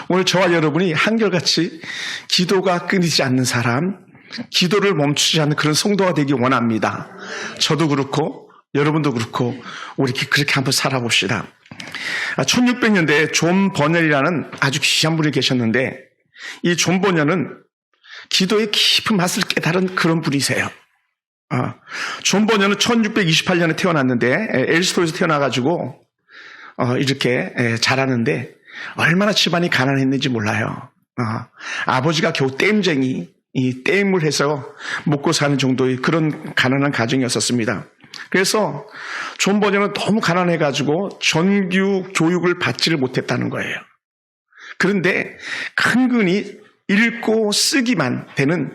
오늘 저와 여러분이 한결같이 기도가 끊이지 않는 사람, 기도를 멈추지 않는 그런 성도가 되기 원합니다. 저도 그렇고 여러분도 그렇고 우리 그렇게 한번 살아봅시다. 1600년대에 존 버년이라는 아주 귀한 분이 계셨는데, 이 존 버년은 기도의 깊은 맛을 깨달은 그런 분이세요. 존 버년은 1628년에 태어났는데 엘스토에서 태어나가지고 이렇게 자라는데 얼마나 집안이 가난했는지 몰라요. 아버지가 겨우 댐쟁이, 이 댐을 해서 먹고 사는 정도의 그런 가난한 가정이었었습니다. 그래서 존 버년은 너무 가난해가지고 정규 교육을 받지를 못했다는 거예요. 그런데 근근히 읽고 쓰기만 되는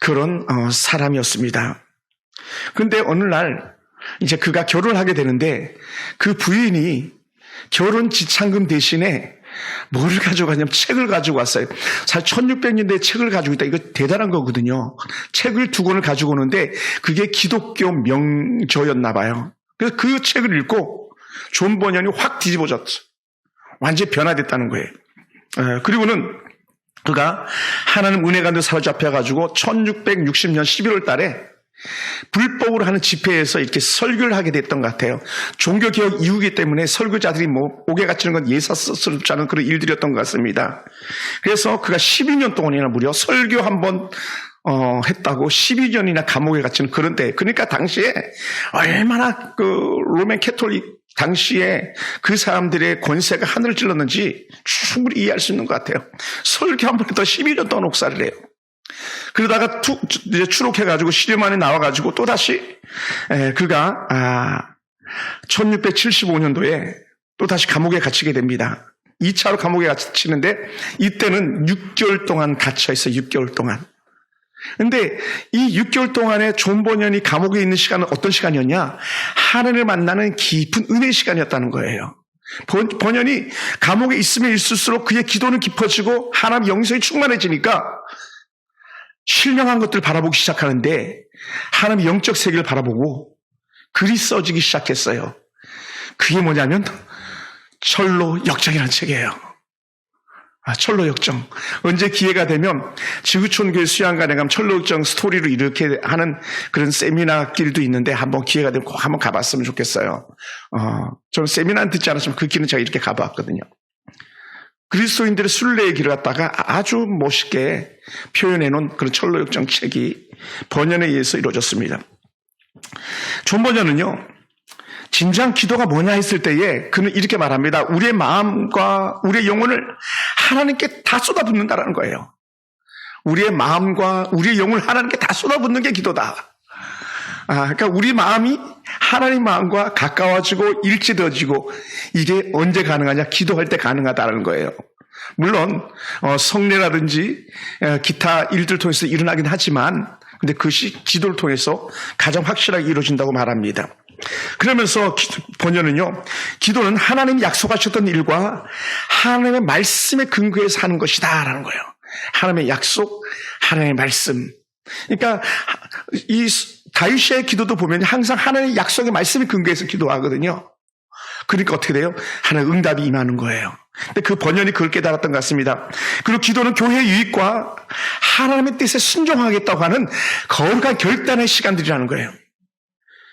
그런 사람이었습니다. 그런데 어느 날 이제 그가 결혼을 하게 되는데 그 부인이 결혼 지참금 대신에 뭐를 가져가냐면 책을 가지고 왔어요. 사실 1600년대에 책을 가지고 있다. 이거 대단한 거거든요. 책을 2권을 가지고 오는데 그게 기독교 명저였나 봐요. 그래서 그 책을 읽고 존 버년이 확 뒤집어졌어. 완전히 변화됐다는 거예요. 그리고는 그가 하나님 은혜 가운데 사로잡혀가지고 1660년 11월 달에 불법으로 하는 집회에서 이렇게 설교를 하게 됐던 것 같아요. 종교개혁 이후이기 때문에 설교자들이 옥에 갇히는 건 예사스럽지 않은 그런 일들이었던 것 같습니다. 그래서 그가 12년 동안이나 무려 설교 한번 했다고 12년이나 감옥에 갇히는 그런 때, 그러니까 당시에 얼마나 그 로맨 캐톨릭 당시에 그 사람들의 권세가 하늘을 찔렀는지 충분히 이해할 수 있는 것 같아요. 설교 한 번 했다 12년 동안 옥살을 해요. 그러다가 이제 추록해가지고 시리만에 나와가지고 또다시 그가 1675년도에 또다시 감옥에 갇히게 됩니다. 2차로 감옥에 갇히는데 이때는 6개월 동안 갇혀있어요. 6개월 동안. 근데 이 6개월 동안에 존 버년이 감옥에 있는 시간은 어떤 시간이었냐? 하나님을 만나는 깊은 은혜의 시간이었다는 거예요. 버년이 감옥에 있으면 있을수록 그의 기도는 깊어지고 하나님 영성이 충만해지니까 신령한 것들을 바라보기 시작하는데 하나님의 영적 세계를 바라보고 글이 써지기 시작했어요. 그게 뭐냐면 철로 역정이라는 책이에요. 철로 역정. 언제 기회가 되면 지구촌교회 수양관에 가면 철로 역정 스토리로 이렇게 하는 그런 세미나 길도 있는데 한번 기회가 되면 꼭 한번 가봤으면 좋겠어요. 저는 세미나는 듣지 않았지만 그 길은 제가 이렇게 가봤거든요. 그리스도인들의 순례의 길을 갖다가 아주 멋있게 표현해놓은 그런 철로 역정 책이 버년에 의해서 이루어졌습니다. 존 버년은요, 진정 기도가 뭐냐 했을 때에 그는 이렇게 말합니다. 우리의 마음과 우리의 영혼을 하나님께 다 쏟아붓는다라는 거예요. 우리의 마음과 우리의 영혼을 하나님께 다 쏟아붓는 게 기도다. 그러니까 우리 마음이 하나님 마음과 가까워지고 일치되어지고 이게 언제 가능하냐? 기도할 때 가능하다는 거예요. 물론 성례라든지 기타 일들을 통해서 일어나긴 하지만 근데 그것이 기도를 통해서 가장 확실하게 이루어진다고 말합니다. 그러면서 버년은요, 기도는 하나님이 약속하셨던 일과 하나님의 말씀에 근거해서 하는 것이다 라는 거예요. 하나님의 약속, 하나님의 말씀. 그러니까 이 다윗의 기도도 보면 항상 하나님의 약속의 말씀에 근거해서 기도하거든요. 그러니까 어떻게 돼요? 하나님의 응답이 임하는 거예요. 근데 그 번연이 그걸 깨달았던 것 같습니다. 그리고 기도는 교회의 유익과 하나님의 뜻에 순종하겠다고 하는 거룩한 결단의 시간들이라는 거예요.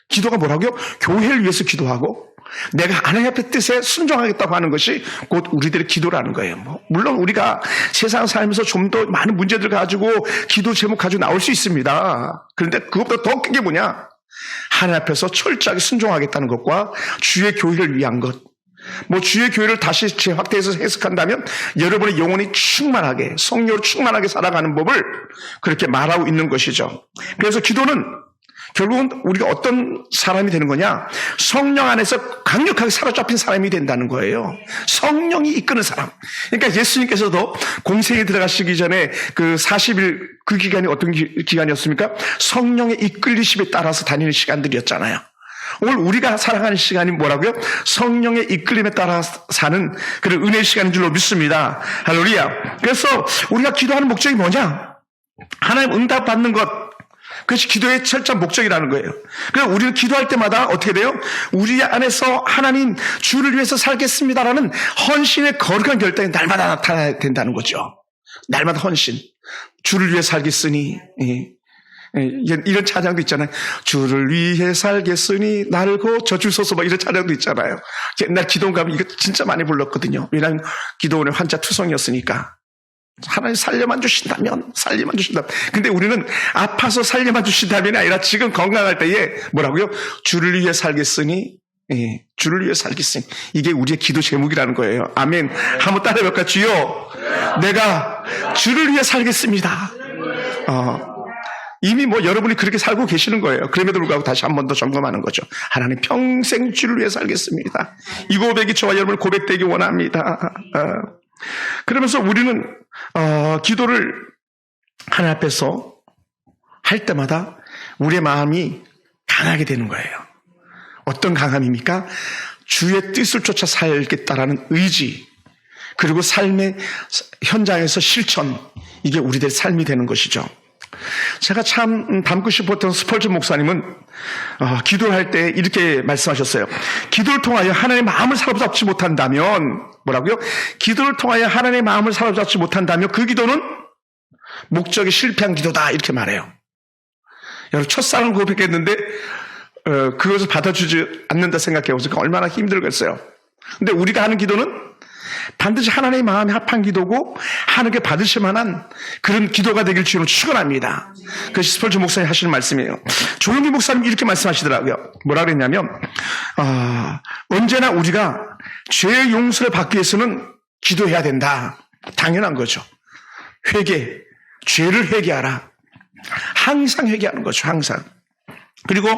기도가 뭐라고요? 교회를 위해서 기도하고 내가 하나님 앞의 뜻에 순종하겠다고 하는 것이 곧 우리들의 기도라는 거예요. 물론 우리가 세상 살면서 좀 더 많은 문제들 가지고 기도 제목 가지고 나올 수 있습니다. 그런데 그것보다 더 큰 게 뭐냐? 하나님 앞에서 철저하게 순종하겠다는 것과 주의 교회를 위한 것. 주의 교회를 다시 재확대해서 해석한다면 여러분의 영혼이 충만하게, 성령으로 충만하게 살아가는 법을 그렇게 말하고 있는 것이죠. 그래서 기도는 결국은 우리가 어떤 사람이 되는 거냐? 성령 안에서 강력하게 사로잡힌 사람이 된다는 거예요. 성령이 이끄는 사람. 그러니까 예수님께서도 공생에 들어가시기 전에 그 40일 그 기간이 어떤 기간이었습니까? 성령의 이끌리심에 따라서 다니는 시간들이었잖아요. 오늘 우리가 살아가는 시간이 뭐라고요? 성령의 이끌림에 따라 사는 그런 은혜의 시간인 줄로 믿습니다. 할렐루야. 그래서 우리가 기도하는 목적이 뭐냐? 하나님 응답받는 것. 그것이 기도의 철저한 목적이라는 거예요. 그래서 우리는 기도할 때마다 어떻게 돼요? 우리 안에서 하나님 주를 위해서 살겠습니다라는 헌신의 거룩한 결단이 날마다 나타나야 된다는 거죠. 날마다 헌신. 주를 위해 살겠으니. 이런 찬양도 있잖아요. 주를 위해 살겠으니 나를 고쳐주소서 막 이런 찬양도 있잖아요. 옛날 기도원 가면 이거 진짜 많이 불렀거든요. 왜냐하면 기도원의 환자 투성이었으니까. 하나님 살려만 주신다면. 근데 우리는 아파서 살려만 주신다면이 아니라 지금 건강할 때에 뭐라고요? 주를 위해 살겠으니. 주를 위해 살겠으니. 이게 우리의 기도 제목이라는 거예요. 아멘. 한번 따라해볼까? 주여, 내가 주를 위해 살겠습니다. 이미 여러분이 그렇게 살고 계시는 거예요. 그럼에도 불구하고 다시 한 번 더 점검하는 거죠. 하나님 평생 주를 위해 살겠습니다. 이 고백이 저와 여러분을 고백되기 원합니다. 그러면서 우리는 기도를 하나님 앞에서 할 때마다 우리의 마음이 강하게 되는 거예요. 어떤 강함입니까? 주의 뜻을 쫓아 살겠다라는 의지, 그리고 삶의 현장에서 실천, 이게 우리들의 삶이 되는 것이죠. 제가 참 닮고 싶었던 스펄전 목사님은 기도를 할 때 이렇게 말씀하셨어요. 기도를 통하여 하나님의 마음을 사로잡지 못한다면, 뭐라고요? 기도를 통하여 하나님의 마음을 사로잡지 못한다면 그 기도는 목적이 실패한 기도다, 이렇게 말해요. 여러분, 첫사랑을 고백했는데 그것을 받아주지 않는다 생각해 보세요. 얼마나 힘들겠어요. 근데 우리가 하는 기도는 반드시 하나님의 마음에 합한 기도고 하나님께 받으실 만한 그런 기도가 되길 주로 축원합니다. 그것이 스펄전 목사님 하시는 말씀이에요. 조용기 목사님 이렇게 말씀하시더라고요. 뭐라 그랬냐면 언제나 우리가 죄의 용서를 받기 위해서는 기도해야 된다. 당연한 거죠. 회개, 죄를 회개하라. 항상 회개하는 거죠. 항상. 그리고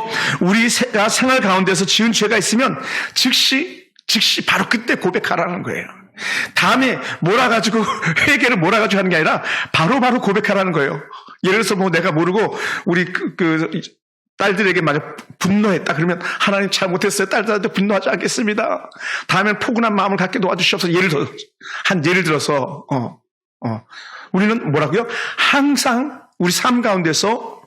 우리가 생활 가운데서 지은 죄가 있으면 즉시 바로 그때 고백하라는 거예요. 다음에 몰아가지고 회개를 몰아가지고 하는 게 아니라 바로 고백하라는 거예요. 예를 들어서 내가 모르고 우리 딸들에게 만약 분노했다 그러면 하나님 잘못했어요. 딸들한테 분노하지 않겠습니다. 다음엔 포근한 마음을 갖게 도와주시옵소서. 예를 들어서 우리는 뭐라고요? 항상 우리 삶 가운데서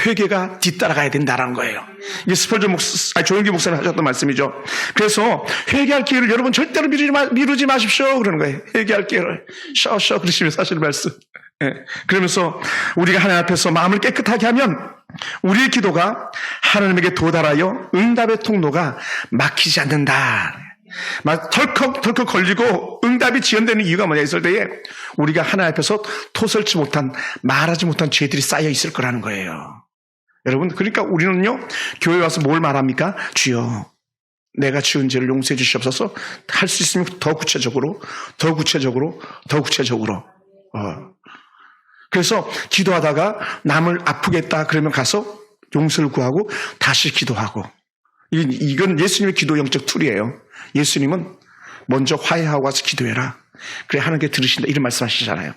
회개가 뒤따라가야 된다는 거예요. 이게 스펄전 조용기 목사님 하셨던 말씀이죠. 그래서 회개할 기회를 여러분 절대로 미루지 마십시오. 그러는 거예요. 회개할 기회를 쉬어 그러시면 사실 말씀. 그러면서 우리가 하나님 앞에서 마음을 깨끗하게 하면 우리의 기도가 하나님에게 도달하여 응답의 통로가 막히지 않는다. 덜컥 걸리고 응답이 지연되는 이유가 뭐냐 했을 때에 우리가 하나님 앞에서 토설치 못한, 말하지 못한 죄들이 쌓여 있을 거라는 거예요. 여러분, 그러니까 우리는요, 교회 와서 뭘 말합니까? 주여, 내가 지은 죄를 용서해 주시옵소서. 할 수 있으면 더 구체적으로. 그래서 기도하다가 남을 아프겠다 그러면 가서 용서를 구하고 다시 기도하고. 이건 예수님의 기도 영적 툴이에요. 예수님은 먼저 화해하고 와서 기도해라. 그래 하나님께 들으신다, 이런 말씀하시잖아요.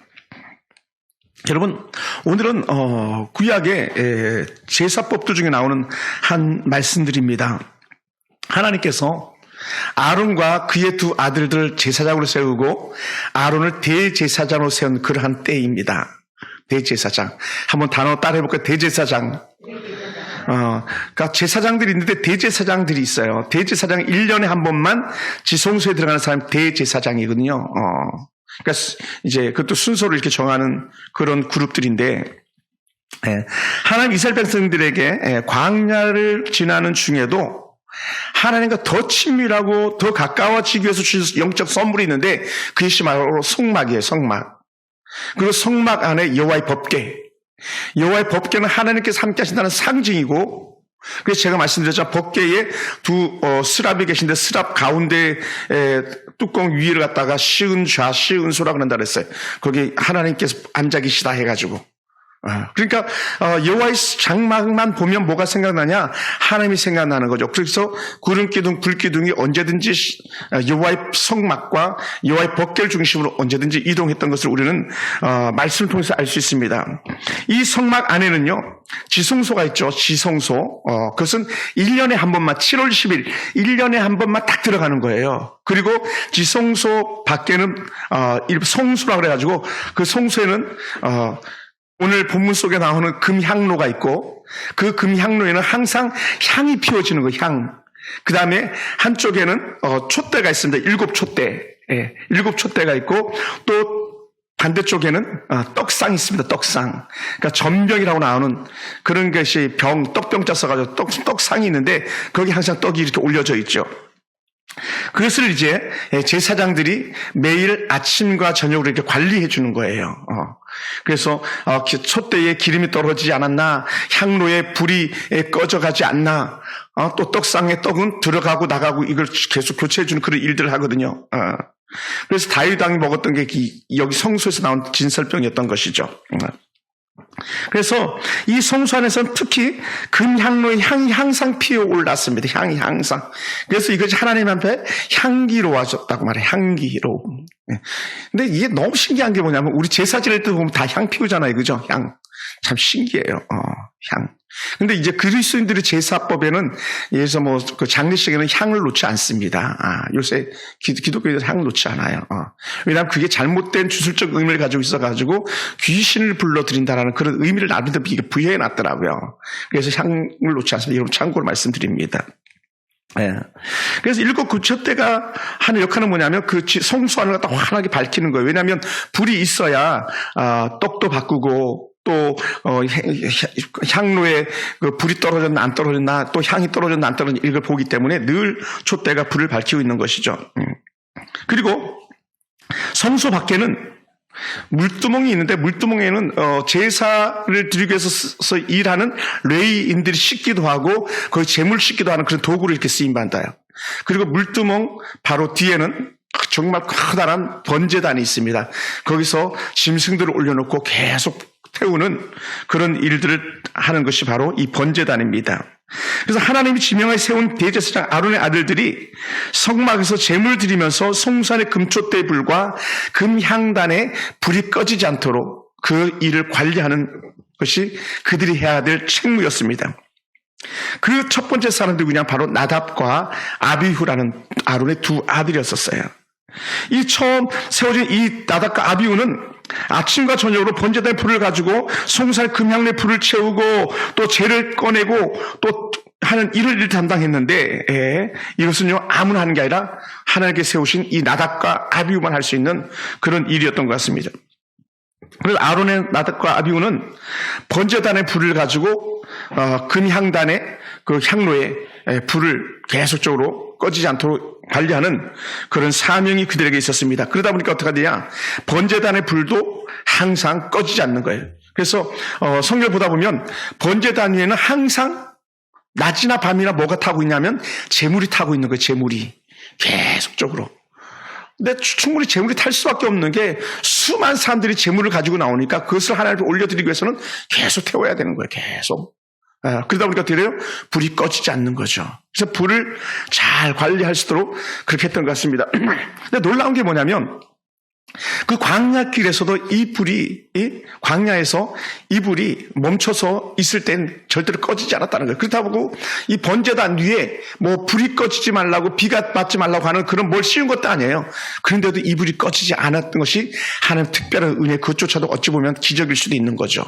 여러분, 오늘은 구약의 제사법도 중에 나오는 한 말씀들입니다. 하나님께서 아론과 그의 두 아들들을 제사장으로 세우고 아론을 대제사장으로 세운 그러한 때입니다. 대제사장. 한번 단어 따라해볼까요? 대제사장. 그러니까 제사장들이 있는데 대제사장들이 있어요. 대제사장 1년에 한 번만 지성소에 들어가는 사람이 대제사장이거든요. 그러니까 이제 그것도 순서를 이렇게 정하는 그런 그룹들인데, 하나님 이스라엘 백성들에게 광야를 지나는 중에도 하나님과 더 친밀하고 더 가까워지기 위해서 주신 영적 선물이 있는데 그것이 바로 성막이에요. 성막. 그리고 성막 안에 여호와의 법궤. 여호와의 법궤는 하나님께서 함께 하신다는 상징이고, 그래서 제가 말씀드렸죠. 법궤에 두 스랍이 계신데 스랍 가운데 뚜껑 위를 갖다가 시은좌 시은소라 그런다 그랬어요. 거기 하나님께서 앉아 계시다 해가지고. 그러니까 여호와의 장막만 보면 뭐가 생각나냐? 하나님이 생각나는 거죠. 그래서 구름기둥, 불기둥이 언제든지 여호와의 성막과 여호와의 법궤를 중심으로 언제든지 이동했던 것을 우리는 말씀을 통해서 알 수 있습니다. 이 성막 안에는요, 지성소가 있죠. 지성소. 그것은 1년에 한 번만, 7월 10일 1년에 한 번만 딱 들어가는 거예요. 그리고 지성소 밖에는 성수라고 그래가지고 그 성소에는 오늘 본문 속에 나오는 금향로가 있고 그 금향로에는 항상 향이 피워지는 거예요. 향. 그 다음에 한쪽에는 촛대가 있습니다. 7촛대. 예, 7촛대가 있고 또 반대쪽에는 떡상이 있습니다. 떡상. 그러니까 전병이라고 나오는 그런 것이 떡병자 써가지고 떡상이 있는데 거기 항상 떡이 이렇게 올려져 있죠. 그것을 이제 제사장들이 매일 아침과 저녁으로 이렇게 관리해 주는 거예요. 그래서 촛대에 기름이 떨어지지 않았나, 향로에 불이 꺼져가지 않나, 또 떡상에 떡은 들어가고 나가고 이걸 계속 교체해 주는 그런 일들을 하거든요. 그래서 다윗 왕이 먹었던 게 여기 성소에서 나온 진설병이었던 것이죠. 그래서 이 성소 안에서는 특히 금향로의 향이 항상 피어 올랐습니다. 향이 항상. 그래서 이것이 하나님 앞에 향기로워졌다고 말해요. 향기로움. 근데 이게 너무 신기한 게 뭐냐면 우리 제사 지낼 때 보면 다 향 피우잖아요. 그죠? 향. 참 신기해요. 향. 근데 이제 그리스도인들의 제사법에는 예에서 그 장례식에는 향을 놓지 않습니다. 요새 기독교인들 향을 놓지 않아요. 왜냐하면 그게 잘못된 주술적 의미를 가지고 있어가지고 귀신을 불러들인다라는 그런 의미를 나름대로 부여해 놨더라고요. 그래서 향을 놓지 않습니다. 여러분 참고로 말씀드립니다. 예. 그래서 7촛대가 하는 역할은 뭐냐면 그 성소 안을 갖다 환하게 밝히는 거예요. 왜냐하면 불이 있어야 떡도 바꾸고 또 향로에 그 불이 떨어졌나 안 떨어졌나 또 향이 떨어졌나 안 떨어졌나 이걸 보기 때문에 늘 촛대가 불을 밝히고 있는 것이죠. 그리고 성소 밖에는 물두멍이 있는데 물두멍에는 제사를 드리기 위해서 일하는 레위인들이 씻기도 하고 거의 재물 씻기도 하는 그런 도구를 이렇게 쓰임받아요. 그리고 물두멍 바로 뒤에는 정말 커다란 번제단이 있습니다. 거기서 짐승들을 올려놓고 계속 태우는 그런 일들을 하는 것이 바로 이 번제단입니다. 그래서 하나님이 지명하여 세운 대제사장 아론의 아들들이 성막에서 제물 드리면서 성산의 금촛대의 불과 금향단에 불이 꺼지지 않도록 그 일을 관리하는 것이 그들이 해야 될 책무였습니다. 그 첫 번째 사람들이 그냥 바로 나답과 아비후라는 아론의 두 아들이었었어요. 이 처음 세워진 이 나답과 아비후는 아침과 저녁으로 번제단의 불을 가지고 송살 금향로의 불을 채우고 또 재를 꺼내고 또 하는 일을 담당했는데 이것은요 아무나 하는 게 아니라 하나님께 세우신 이 나답과 아비후만 할 수 있는 그런 일이었던 것 같습니다. 그래서 아론의 나답과 아비후는 번제단의 불을 가지고 금향단의 그 향로에 불을 계속적으로 꺼지지 않도록 관리하는 그런 사명이 그들에게 있었습니다. 그러다 보니까 어떻게 되냐? 번제단의 불도 항상 꺼지지 않는 거예요. 그래서 성경을 보다 보면 번제단 위에는 항상 낮이나 밤이나 뭐가 타고 있냐면 재물이 타고 있는 거예요. 재물이 계속적으로. 근데 충분히 재물이 탈 수밖에 없는 게 수많은 사람들이 재물을 가지고 나오니까 그것을 하나님께 올려드리기 위해서는 계속 태워야 되는 거예요. 계속. 그러다 보니까 어떻게 돼요? 불이 꺼지지 않는 거죠. 그래서 불을 잘 관리할 수 있도록 그렇게 했던 것 같습니다. 근데 놀라운 게 뭐냐면 그 광야길에서도 이 불이 광야에서 이 불이 멈춰서 있을 땐 절대로 꺼지지 않았다는 거예요. 그렇다고 이 번제단 위에 뭐 불이 꺼지지 말라고 비가 맞지 말라고 하는 그런 뭘 씌운 것도 아니에요. 그런데도 이 불이 꺼지지 않았던 것이 하나님 특별한 은혜, 그것조차도 어찌 보면 기적일 수도 있는 거죠.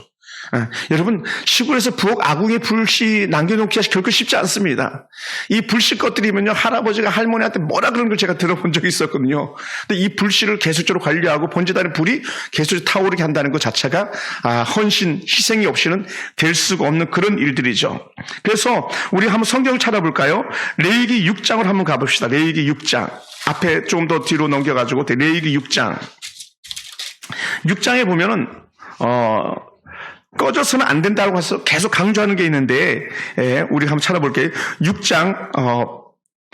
여러분 시골에서 부엌 아궁이에 불씨 남겨놓기가 결코 쉽지 않습니다. 이 불씨 꺼뜨리면요 할아버지가 할머니한테 뭐라 그런 걸 제가 들어본 적이 있었거든요. 근데 이 불씨를 계속적으로 관리하고 번제단의 불이 계속 타오르게 한다는 것 자체가 헌신, 희생이 없이는 될 수가 없는 그런 일들이죠. 그래서 우리 한번 성경을 찾아볼까요? 레위기 6장을 한번 가봅시다. 레위기 6장 앞에 조금 더 뒤로 넘겨가지고 레위기 6장 6장에 보면은 꺼져서는 안 된다고 해서 계속 강조하는 게 있는데 우리 한번 찾아볼게요. 6장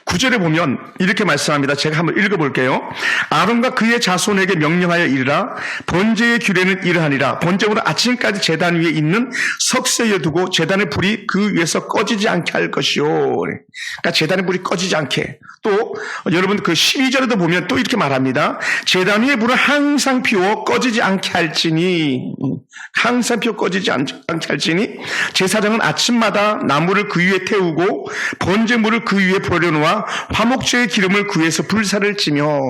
9절에 보면 이렇게 말씀합니다. 제가 한번 읽어볼게요. 아론과 그의 자손에게 명령하여 이르라. 번제의 규례는 이러하니라. 번제물은 아침까지 제단 위에 있는 석쇠에 두고 제단의 불이 그 위에서 꺼지지 않게 할 것이요. 그러니까 제단의 불이 꺼지지 않게. 또 여러분 그 12절에도 보면 또 이렇게 말합니다. 제단 위에 불은 항상 피워 꺼지지 않게 할지니 항상 피워 꺼지지 않게 할지니 제사장은 아침마다 나무를 그 위에 태우고 번제물을 그 위에 버려놓아 화목제의 기름을 그 위에서 불사를 찌며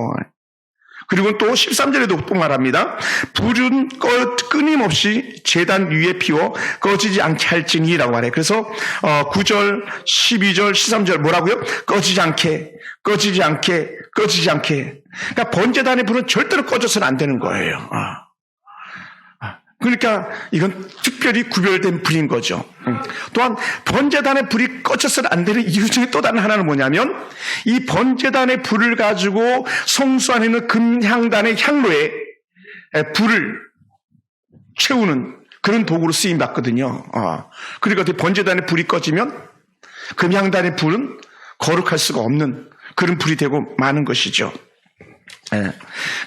그리고 또 13절에도 또 말합니다. 불은 끊임없이 제단 위에 피워 꺼지지 않게 할지니라고 말해요. 그래서 9절, 12절, 13절 뭐라고요? 꺼지지 않게. 그러니까 번제단의 불은 절대로 꺼져서는 안 되는 거예요. 그러니까 이건 특별히 구별된 불인 거죠. 또한 번제단의 불이 꺼져서는 안 되는 이유 중에 또 다른 하나는 뭐냐면 이 번제단의 불을 가지고 성소 안에 있는 금향단의 향로에 불을 채우는 그런 도구로 쓰임 받거든요. 그러니까 번제단의 불이 꺼지면 금향단의 불은 거룩할 수가 없는 그런 불이 되고 마는 것이죠.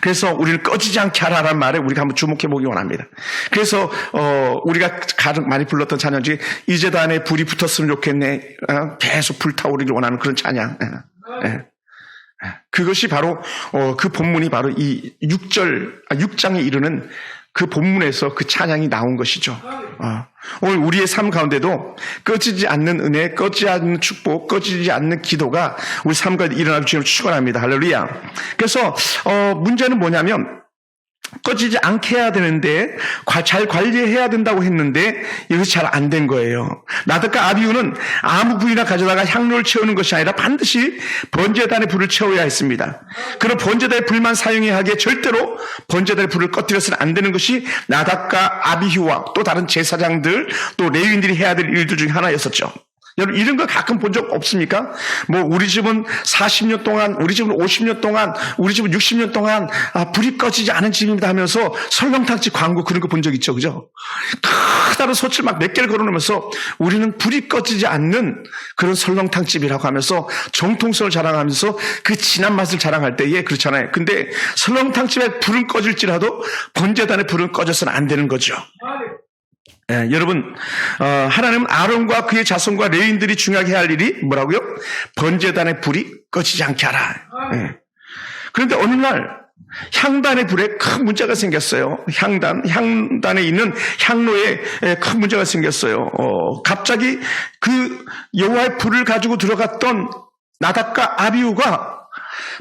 그래서 우리는 꺼지지 않게 하라는 말에 우리가 한번 주목해 보기 원합니다. 그래서 우리가 가장 많이 불렀던 찬양 중에 이 제단에 불이 붙었으면 좋겠네. 계속 불타오르길 원하는 그런 찬양. 그것이 바로 그 본문이 바로 이 6장에 이르는 그 본문에서 그 찬양이 나온 것이죠. 오늘 우리의 삶 가운데도 꺼지지 않는 은혜, 꺼지지 않는 축복, 꺼지지 않는 기도가 우리 삶 가운데 일어나길 주님을 축원합니다. 할렐루야. 그래서 문제는 뭐냐면 꺼지지 않게 해야 되는데 잘 관리해야 된다고 했는데 이것이 잘 안 된 거예요. 나닷과 아비후는 아무 불이나 가져다가 향로를 채우는 것이 아니라 반드시 번제단의 불을 채워야 했습니다. 그럼 번제단의 불만 사용해야 하기에 절대로 번제단의 불을 꺼뜨려서는 안 되는 것이 나닷과 아비후와 또 다른 제사장들 또 레위인들이 해야 될 일들 중에 하나였었죠. 여러분 이런 거 가끔 본 적 없습니까? 뭐 우리 집은 40년 동안, 우리 집은 50년 동안, 우리 집은 60년 동안 불이 꺼지지 않은 집입니다 하면서 설렁탕집 광고 그런 거 본 적 있죠, 그죠? 크다란 소치를 막 몇 개를 걸어놓으면서 우리는 불이 꺼지지 않는 그런 설렁탕집이라고 하면서 정통성을 자랑하면서 그 진한 맛을 자랑할 때에 그렇잖아요. 근데 설렁탕집에 불은 꺼질지라도 번제단의 불은 꺼져서는 안 되는 거죠. 여러분 하나님은 아론과 그의 자손과 레위인들이 중요하게 해야 할 일이 뭐라고요? 번제단의 불이 꺼지지 않게 하라. 그런데 어느 날 향단의 불에 큰 문제가 생겼어요. 향단에 있는 향로에 큰 문제가 생겼어요. 갑자기 그 여호와의 불을 가지고 들어갔던 나답과 아비후가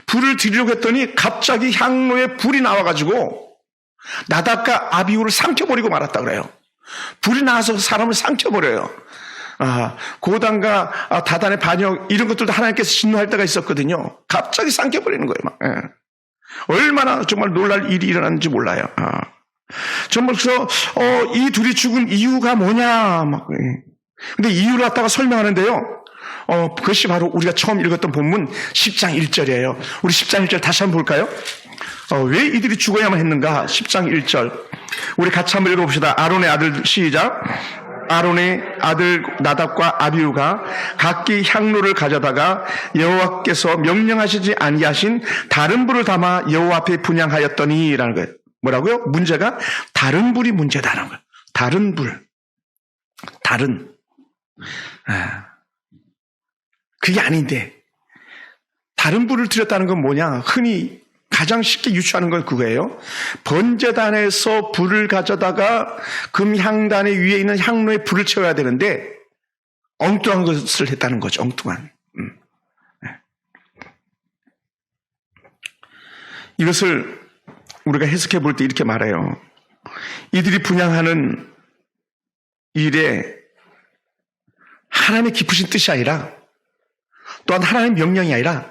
불을 드리려고 했더니 갑자기 향로에 불이 나와가지고 나답과 아비후를 삼켜버리고 말았다 그래요. 불이 나와서 사람을 삼켜버려요. 고단과 다단의 반역 이런 것들도 하나님께서 진노할 때가 있었거든요. 갑자기 삼켜버리는 거예요. 막. 얼마나 정말 놀랄 일이 일어났는지 몰라요. 정말 그래서 이 둘이 죽은 이유가 뭐냐 막. 근데 이유를 갖다가 설명하는데요. 그것이 바로 우리가 처음 읽었던 본문 10장 1절이에요. 우리 10장 1절 다시 한번 볼까요? 왜 이들이 죽어야만 했는가? 10장 1절. 우리 같이 한번 읽어봅시다. 아론의 아들 시작. 아론의 아들 나답과 아비후가 각기 향로를 가져다가 여호와께서 명령하시지 아니하신 다른 불을 담아 여호와 앞에 분향하였더니 라는 거예요. 뭐라고요? 문제가 다른 불이 문제다라는 거예요. 다른 불. 그게 아닌데 다른 불을 드렸다는 건 뭐냐? 흔히 가장 쉽게 유추하는 건 그거예요. 번제단에서 불을 가져다가 금향단의 위에 있는 향로에 불을 채워야 되는데 엉뚱한 것을 했다는 거죠. 엉뚱한. 이것을 우리가 해석해 볼 때 이렇게 말해요. 이들이 분향하는 일에 하나님의 깊으신 뜻이 아니라 또한 하나님의 명령이 아니라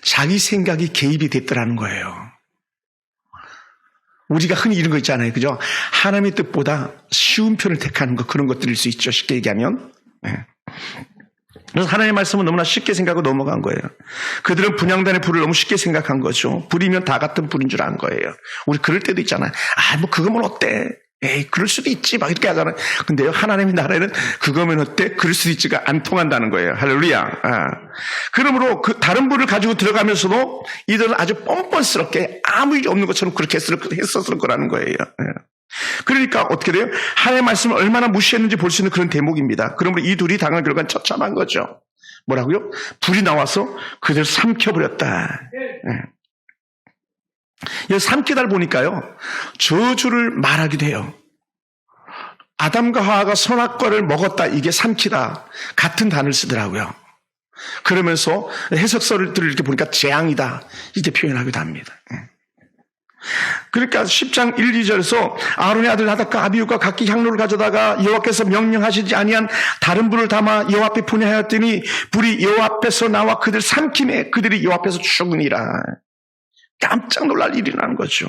자기 생각이 개입이 됐더라는 거예요. 우리가 흔히 이런 거 있잖아요. 그죠? 하나님의 뜻보다 쉬운 편을 택하는 거 그런 것들일 수 있죠. 쉽게 얘기하면. 그래서 하나님의 말씀은 너무나 쉽게 생각하고 넘어간 거예요. 그들은 분향단의 불을 너무 쉽게 생각한 거죠. 불이면 다 같은 불인 줄 안 거예요. 우리 그럴 때도 있잖아요. 뭐 그거면 어때? 에이 그럴 수도 있지 막 이렇게 하잖아요. 근데요 하나님의 나라에는 그거면 어때? 그럴 수도 있지가 안 통한다는 거예요. 할렐루야. 그러므로 그 다른 불을 가지고 들어가면서도 이들은 아주 뻔뻔스럽게 아무 일이 없는 것처럼 그렇게 했었을 거라는 거예요. 그러니까 어떻게 돼요? 하나님의 말씀을 얼마나 무시했는지 볼 수 있는 그런 대목입니다. 그러므로 이 둘이 당한 결과는 처참한 거죠. 뭐라고요? 불이 나와서 그들을 삼켜버렸다. 이 삼키다를 보니까요 저주를 말하기도 해요. 아담과 하와가 선악과를 먹었다, 이게 삼키다 같은 단어를 쓰더라고요. 그러면서 해석서를 이렇게 보니까 재앙이다 이렇게 표현하기도 합니다. 그러니까 10장 1, 2절에서 아론의 아들 나답과 아비후가 각기 향로를 가져다가 여호와께서 명령하시지 아니한 다른 불을 담아 여호와 앞에 분향하였더니 불이 여호와 앞에서 나와 그들 삼킴에 그들이 여호와 앞에서 죽으니라. 깜짝 놀랄 일이 나는 거죠.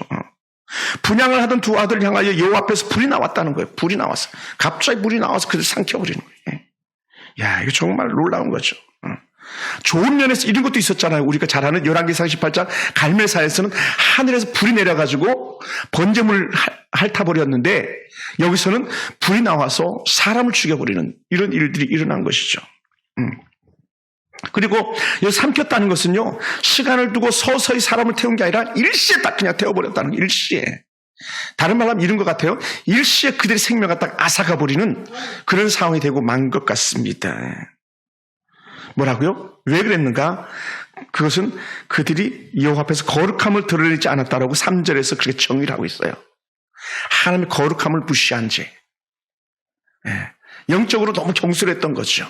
분향을 하던 두 아들을 향하여 여호와 앞에서 불이 나왔다는 거예요. 불이 나왔어요. 갑자기 불이 나와서 그들 삼켜버리는 거예요. 야, 이거 정말 놀라운 거죠. 좋은 면에서 이런 것도 있었잖아요. 우리가 잘 아는 열왕기상 18장 갈멜사에서는 하늘에서 불이 내려가지고 번제물 핥아버렸는데 여기서는 불이 나와서 사람을 죽여버리는 이런 일들이 일어난 것이죠. 그리고 여기 삼켰다는 것은요, 시간을 두고 서서히 사람을 태운 게 아니라 일시에 딱 그냥 태워버렸다는 거예요. 일시에. 다른 말로 하면 이런 것 같아요. 일시에 그들의 생명을 딱 앗아가버리는 그런 상황이 되고 만 것 같습니다. 뭐라고요? 왜 그랬는가? 그것은 그들이 여호와 앞에서 거룩함을 드러내지 않았다라고 3절에서 그렇게 정의를 하고 있어요. 하나님의 거룩함을 무시한 죄. 영적으로 너무 경솔했던 거죠.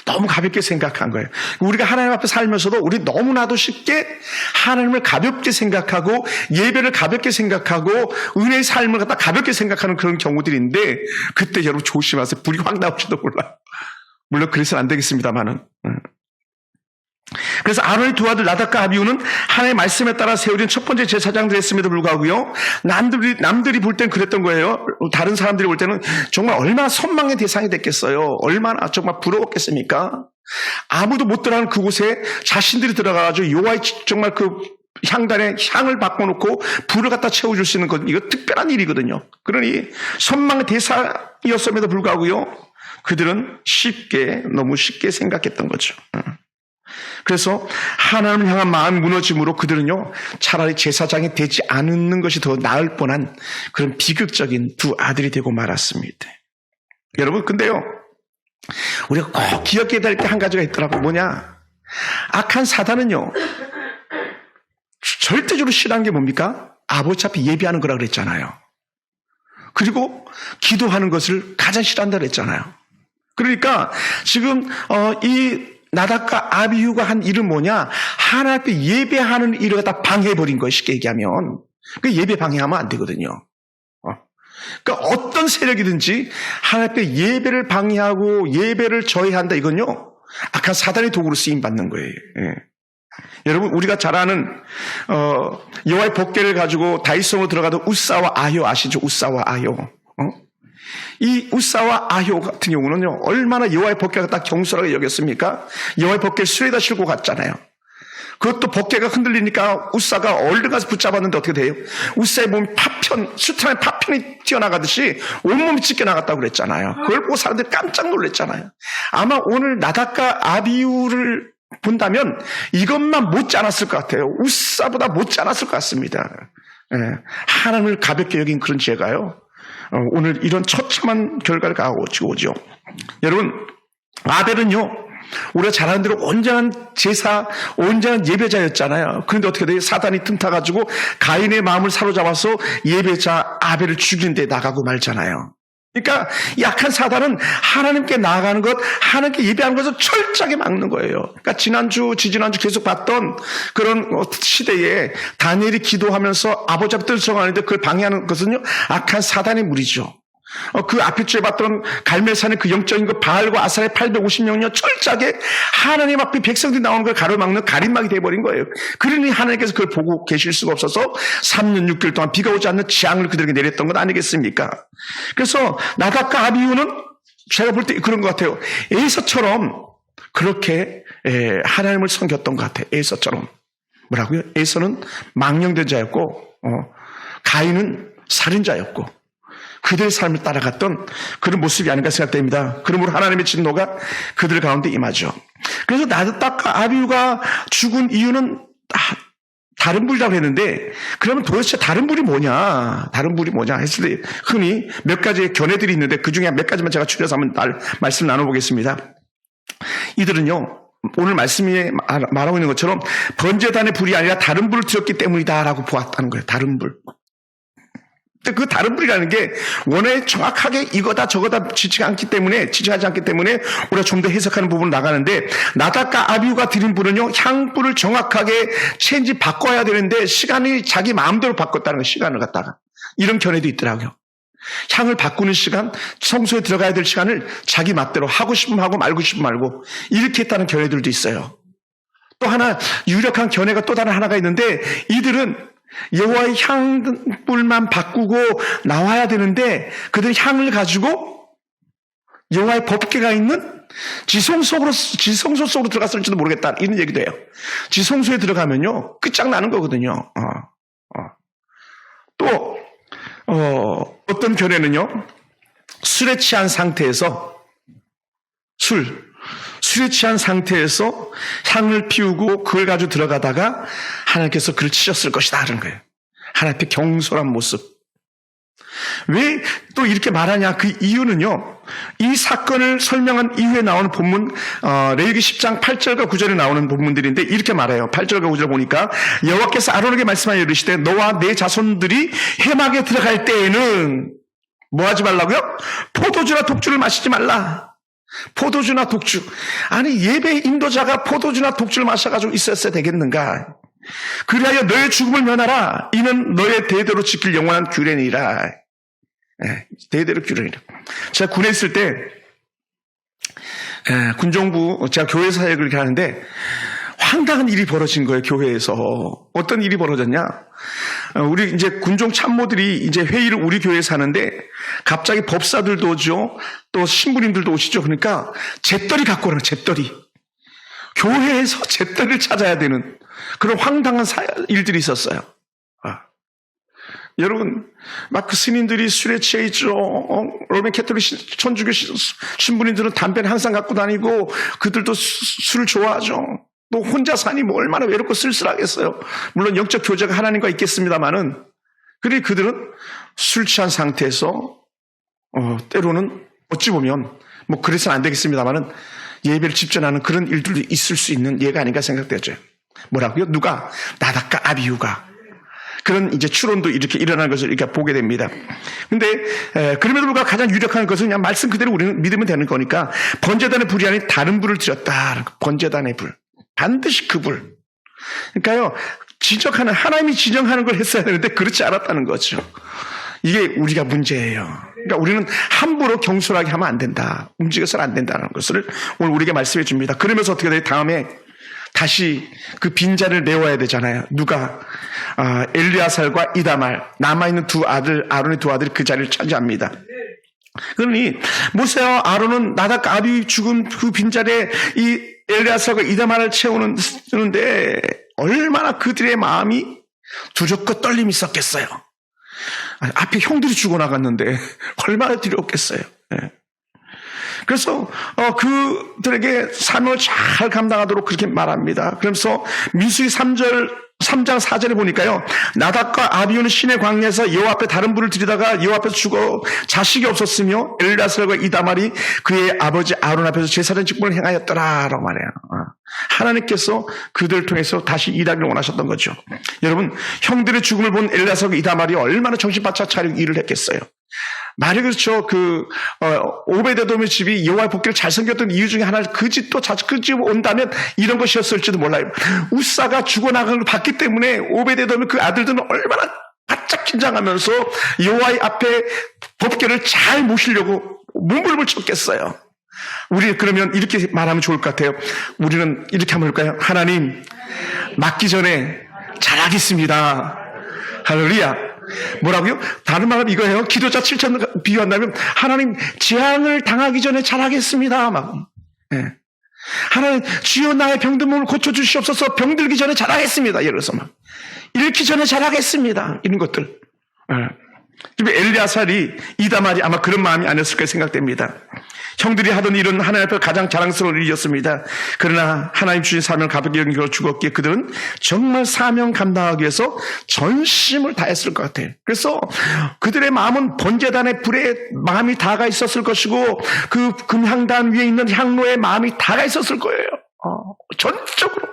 너무 가볍게 생각한 거예요. 우리가 하나님 앞에 살면서도 우리 너무나도 쉽게 하나님을 가볍게 생각하고 예배를 가볍게 생각하고 은혜의 삶을 갖다 가볍게 생각하는 그런 경우들이 있는데 그때 여러분 조심하세요. 불이 확 나올지도 몰라요. 물론 그래서는 안 되겠습니다만은. 그래서 아론의 두 아들 나답과 아비후는 하나님의 말씀에 따라 세우린 첫 번째 제사장들이 했음에도 불구하고요. 남들이 볼 땐 그랬던 거예요. 다른 사람들이 볼 때는 정말 얼마나 선망의 대상이 됐겠어요. 얼마나 정말 부러웠겠습니까? 아무도 못 들어가는 그곳에 자신들이 들어가가지고 여호와의 정말 그 향단에 향을 바꿔놓고 불을 갖다 채워줄 수 있는 것, 이거 특별한 일이거든요. 그러니 선망의 대상이었음에도 불구하고요. 그들은 너무 쉽게 생각했던 거죠. 그래서 하나님을 향한 마음 무너짐으로 그들은요, 차라리 제사장이 되지 않는 것이 더 나을 뻔한 그런 비극적인 두 아들이 되고 말았습니다. 여러분, 근데요, 우리가 꼭 기억해야 될 게 한 가지가 있더라고요. 뭐냐? 악한 사단은요, 절대적으로 싫어하는 게 뭡니까? 아버지 앞에 예배하는 거라 그랬잖아요. 그리고 기도하는 것을 가장 싫어한다 그랬잖아요. 그러니까 지금 이 나답과 아비후가 한 일은 뭐냐? 하나님 앞에 예배하는 일을 갖다 방해해버린 거예요. 쉽게 얘기하면. 그 예배 방해하면 안 되거든요. 그러니까 어떤 세력이든지 하나님 앞에 예배를 방해하고 예배를 저해한다, 이건요, 악한 사단의 도구로 쓰임받는 거예요. 예. 여러분, 우리가 잘 아는 여호와의 법궤를 가지고 다윗성으로 들어가던 우사와 아효 아시죠? 우사와 아효. 이 우사와 아효 같은 경우는요, 얼마나 여호와의 법궤가 딱 경솔하게 여겼습니까? 여호와의 법궤를 수레에다 싣고 갔잖아요. 그것도 법궤가 흔들리니까 우사가 얼른 가서 붙잡았는데 어떻게 돼요? 우사의 몸이 수탄의 파편이 튀어나가듯이 온몸이 찢겨나갔다고 그랬잖아요. 그걸 보고 사람들이 깜짝 놀랐잖아요. 아마 오늘 나답과 아비후를 본다면 이것만 못지 않았을 것 같아요. 우사보다 못지 않았을 것 같습니다. 하나님을 가볍게 여긴 그런 죄가요, 오늘 이런 처참한 결과를 가지고 오죠. 여러분, 아벨은요, 우리가 잘 아는 대로 온전한 제사, 온전한 예배자였잖아요. 그런데 어떻게 돼요? 사단이 틈타가지고 가인의 마음을 사로잡아서 예배자 아벨을 죽이는 데 나가고 말잖아요. 그러니까 약한 사단은 하나님께 나아가는 것, 하나님께 예배하는 것을 철저하게 막는 거예요. 그러니까 지지난주 계속 봤던 그런 시대에 다니엘이 기도하면서 아버지 앞에 뜻을 정하는데 그걸 방해하는 것은요, 악한 사단의 무리죠. 그 앞에 주에 봤던 갈멜산의 그 영적인 그 바알과 아사의 850명이요, 철저하게 하나님 앞에 백성들이 나오는 걸 가로막는 가림막이 되어버린 거예요. 그러니 하나님께서 그걸 보고 계실 수가 없어서 3년 6개월 동안 비가 오지 않는 재앙을 그들에게 내렸던 것 아니겠습니까? 그래서 나답과 아비후는 제가 볼 때 그런 것 같아요. 에서처럼 그렇게 하나님을 섬겼던 것 같아요. 에서처럼. 뭐라고요? 에서는 망령된 자였고, 가인은 살인자였고, 그들의 삶을 따라갔던 그런 모습이 아닌가 생각됩니다. 그러므로 하나님의 진노가 그들 가운데 임하죠. 그래서 나답과 아비후가 죽은 이유는 다른 불이라고 했는데, 그러면 도대체 다른 불이 뭐냐? 다른 불이 뭐냐 했을 때 흔히 몇 가지의 견해들이 있는데 그 중에 몇 가지만 제가 추려서 한번 말씀 나눠보겠습니다. 이들은요, 오늘 말씀이 말하고 있는 것처럼 번제단의 불이 아니라 다른 불을 드렸기 때문이다라고 보았다는 거예요. 다른 불. 근데 그 다른 불이라는 게 원래 정확하게 이거다 저거다 지칭하지 않기 때문에 우리가 좀 더 해석하는 부분으로 나가는데, 나답과 아비후가 드린 불은요, 향불을 정확하게 체인지 바꿔야 되는데 시간이 자기 마음대로 바꿨다는 거, 시간을 갖다가. 이런 견해도 있더라고요. 향을 바꾸는 시간, 성소에 들어가야 될 시간을 자기 맛대로 하고 싶으면 하고 말고 싶으면 말고 이렇게 했다는 견해들도 있어요. 또 하나 유력한 견해가 또 다른 하나가 있는데, 이들은 여호와의 향불만 바꾸고 나와야 되는데 그들이 향을 가지고 여호와의 법궤가 있는 지성소 속으로 들어갔을지도 모르겠다, 이런 얘기도 해요. 지성소에 들어가면요 끝장나는 거거든요. 또 어떤 견해는요, 술에 취한 상태에서 술에 취한 상태에서 향을 피우고 그걸 가지고 들어가다가 하나님께서 그를 치셨을 것이다 하는 거예요. 하나님 앞에 경솔한 모습. 왜 또 이렇게 말하냐, 그 이유는요, 이 사건을 설명한 이후에 나오는 본문, 레위기 10장 8절과 9절에 나오는 본문들인데 이렇게 말해요. 8절과 9절 보니까 여호와께서 아론에게 말씀하여 이르시되 너와 내 자손들이 회막에 들어갈 때에는 뭐 하지 말라고요? 포도주나 독주를 마시지 말라. 포도주나 독주. 아니, 예배 인도자가 포도주나 독주를 마셔가지고 있었어야 되겠는가? 그리하여 너의 죽음을 면하라. 이는 너의 대대로 지킬 영원한 규례니라. 대대로 규례니라. 제가 군에 있을 때 군정부, 제가 교회 사역을 이렇게 하는데 황당한 일이 벌어진 거예요. 교회에서. 어떤 일이 벌어졌냐? 우리 이제 군종 참모들이 이제 회의를 우리 교회에서 하는데 갑자기 법사들도 오죠. 또 신부님들도 오시죠. 그러니까 잿더리 갖고 오라는, 잿더리. 교회에서 잿더리를 찾아야 되는 그런 황당한 일들이 있었어요. 여러분, 막 그 스님들이 술에 취해 있죠. 로맨 캐톨릭 천주교 신부님들은 담배를 항상 갖고 다니고 그들도 술을 좋아하죠. 또 혼자 사니 뭐 얼마나 외롭고 쓸쓸하겠어요. 물론 영적 교제가 하나님과 있겠습니다만은, 그리고 그들은 술 취한 상태에서 때로는 어찌 보면 뭐 그래서는 안 되겠습니다만은 예배를 집전하는 그런 일들도 있을 수 있는 예가 아닌가 생각되죠. 뭐라고요? 누가? 나답과 아비후가. 그런 이제 추론도 이렇게 일어나는 것을 이렇게 보게 됩니다. 근데 그럼에도 불구하고 가장 유력한 것은 그냥 말씀 그대로 우리는 믿으면 되는 거니까, 번제단의 불이 아닌 다른 불을 드렸다. 번제단의 불. 반드시 그 불. 그러니까요, 하나님이 지정하는 걸 했어야 되는데 그렇지 않았다는 거죠. 이게 우리가 문제예요. 그러니까 우리는 함부로 경솔하게 하면 안 된다. 움직여서는 안 된다는 것을 오늘 우리에게 말씀해 줍니다. 그러면서 어떻게 돼요? 다음에 다시 그 빈자리를 메워야 되잖아요. 누가? 엘리아살과 이다말, 남아있는 아론의 두 아들이 그 자리를 차지합니다. 그러니 모세와 아론은 나답과 아비 죽은 그 빈자리에 이 엘리아살과 이다말을 채우는데 얼마나 그들의 마음이 두렵고 떨림이 있었겠어요. 앞에 형들이 죽어나갔는데 얼마나 두려웠겠어요. 그래서 그들에게 사명을 잘 감당하도록 그렇게 말합니다. 그러면서 민수기 3장 4절에 보니까요, 나답과 아비후는 시내 광야에서 여호와 앞에 다른 불을 들이다가 여호와 앞에서 죽어 자식이 없었으며 엘리아살과 이다말이 그의 아버지 아론 앞에서 제사장 직분을 행하였더라라고 말해요. 하나님께서 그들을 통해서 다시 일하기를 원하셨던 거죠. 여러분, 형들의 죽음을 본 엘리아살과 이다말이 얼마나 정신 바짝 차리고 일을 했겠어요. 말이 그렇죠. 오베데돔의 집이 여호와의 복궤를 잘 섬겼던 이유 중에 하나는 그 집도 그 집 온다면 이런 것이었을지도 몰라요. 우사가 죽어나간 걸 봤기 때문에 오베데돔의 그 아들들은 얼마나 바짝 긴장하면서 여호와의 앞에 법궤를 잘 모시려고 몸부림을 쳤겠어요. 우리 그러면 이렇게 말하면 좋을 것 같아요. 우리는 이렇게 하면 될까요? 하나님, 맞기 전에 잘하겠습니다. 할렐루야. 뭐라고요? 다른 말은 이거예요. 기도자 7천 비유한다면 하나님, 재앙을 당하기 전에 잘하겠습니다. 하나님, 주여 나의 병든 몸을 고쳐주시옵소서. 병들기 전에 잘하겠습니다. 예를 들어서 잃기 전에 잘하겠습니다. 이런 것들. 엘리아살이, 이다말이 아마 그런 마음이 아니었을까 생각됩니다. 형들이 하던 일은 하나님 앞에 가장 자랑스러운 일이었습니다. 그러나 하나님 주신 사명을 가볍게 여기고 죽었기에 그들은 정말 사명 감당하기 위해서 전심을 다했을 것 같아요. 그래서 그들의 마음은 번제단의 불에 마음이 다가 있었을 것이고 그 금향단 위에 있는 향로에 마음이 다가 있었을 거예요. 전적으로.